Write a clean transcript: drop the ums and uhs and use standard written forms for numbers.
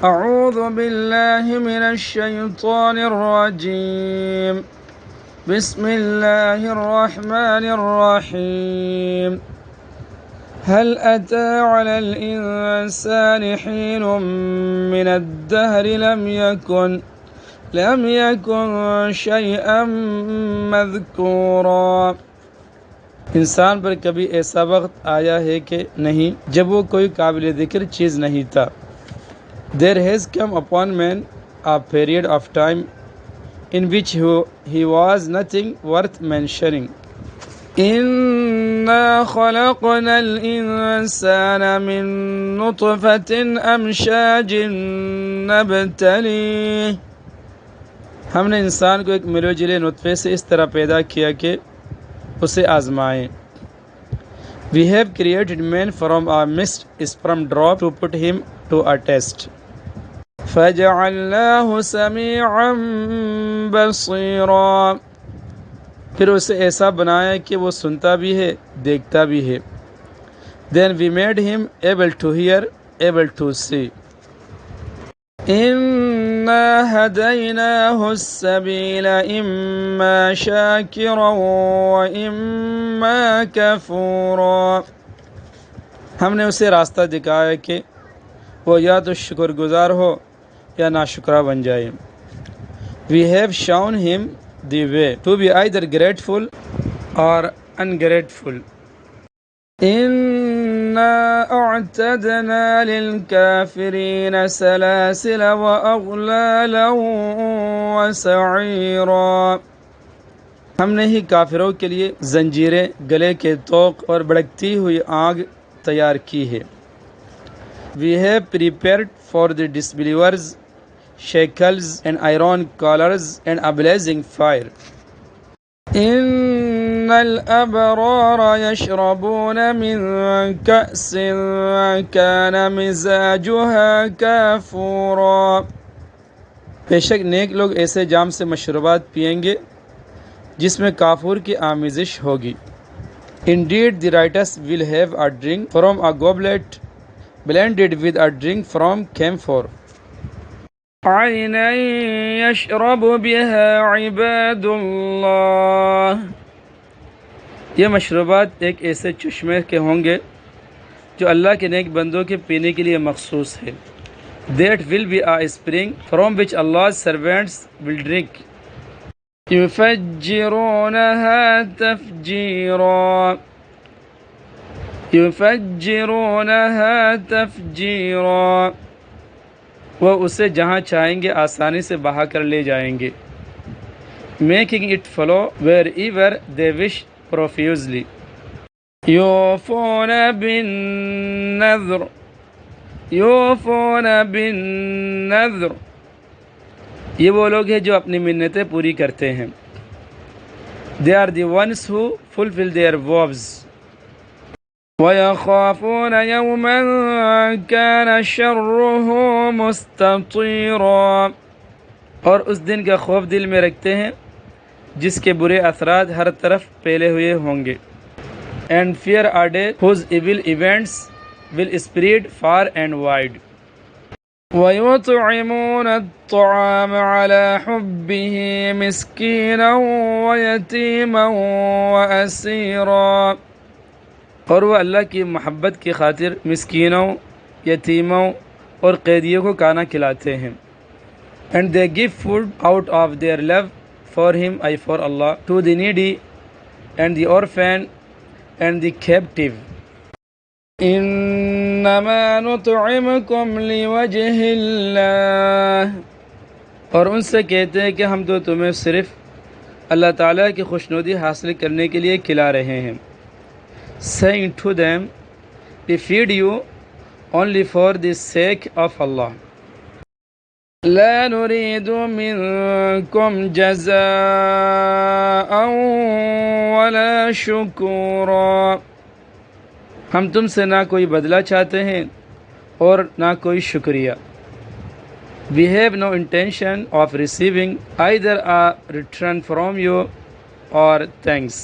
أعوذ بالله من الشيطان الرجيم بسم الله الرحمن الرحيم هل أتى على الإنسان حين من الدهر لم يكن شيئا مذكورا۔ انسان پر کبھی ایسا وقت آیا ہے کہ نہیں جب وہ کوئی قابل ذکر چیز نہیں تھا۔ There has come upon man a period of time in which he was nothing worth mentioning. إِنَّا خَلَقْنَا الْإِنسَانَ مِن نُطْفَةٍ أَمْشَاجٍ نَبْتَلِيهِ۔ ہم نے انسان کو ایک ملو جلے نطفے سے اس طرح پیدا کیا کہ اسے آزمائیں۔ We have created man from a mixed sperm drop to put him to a test. فَجَعَلْنَاهُ سَمِيعًا بَصِيرًا، پھر اسے ایسا بنایا کہ وہ سنتا بھی ہے دیکھتا بھی ہے۔ Then we made him able to hear, able to see. إِنَّا هَدَيْنَاهُ السَّبِيلَ إِمَّا شَاكِرًا وَإِمَّا كَفُورًا، ہم نے اسے راستہ دکھایا کہ وہ یا تو شکر گزار ہو یا ناشکرہ بن جائے۔ We have shown him the way to be either grateful or ungrateful. إِنَّا أَعْتَدْنَا لِلْكَافِرِينَ سَلَاسِلَ وَأَغْلَالًا وَسَعِيرًا، ہم نے ہی کافروں کے لیے زنجیریں، گلے کے طوق اور بھڑکتی ہوئی آگ تیار کی ہے۔ We have prepared for the disbelievers shackles and iron collars and a blazing fire. إِنَّ الْأَبْرَارَ يَشْرَبُونَ مِنْ كَأْسٍ كَانَ مِزَاجُهَا كَافُورًا، بے شک نیک لوگ ایسے جام سے مشروبات پئیں گے جس میں کافور کی آمیزش ہوگی۔ Indeed the righteous will have a drink from a goblet blended with a drink from camphor. عَيْنًا يَشْرَبُ بِهَا عِبَادُ اللَّهِ، یہ مشروبات ایک ایسے چشمے کے ہوں گے جو اللہ کے نیک بندوں کے پینے کے لیے مخصوص ہے۔ That will be a spring from which Allah's servants will drink. يُفَجِّرُونَهَا تَفْجِيرًا، وہ اسے جہاں چاہیں گے آسانی سے بہا کر لے جائیں گے۔ Making it flow wherever they wish profusely. يُوفُونَ بِالنَّذْرِ، یہ وہ لوگ ہیں جو اپنی منتیں پوری کرتے ہیں۔ They are the ones who fulfill their vows. وَيَخَافُونَ يَوْمًا كَانَ شَرُّهُ مُسْتَطِيرًا، اور اس دن کا خوف دل میں رکھتے ہیں جس کے برے اثرات ہر طرف پھیلے ہوئے ہوں گے۔ And fear a day whose evil events will spread far and wide. وَيُطْعِمُونَ الطَّعَامَ عَلَى حُبِّهِ مِسْكِينًا وَيَتِيمًا وَأَسِيرًا، اور وہ اللہ کی محبت کی خاطر مسکینوں، یتیموں اور قیدیوں کو کھانا کھلاتے ہیں۔ And they give food out of their love for him, for Allah, to the needy and the orphan and the captive. إِنَّمَا نُطْعِمُكُمْ لِوَجْهِ اللَّهِ، اور ان سے کہتے ہیں کہ ہم تو تمہیں صرف اللہ تعالیٰ کی خوشنودی حاصل کرنے کے لیے کھلا رہے ہیں۔ Saying to them, we feed you only for the sake of Allah. لا نريد منكم جزاء ولا شكورا، ہم تم سے نہ کوئی بدلہ چاہتے ہیں اور نہ کوئی شکریہ۔ We have no intention of receiving either a return from you or thanks.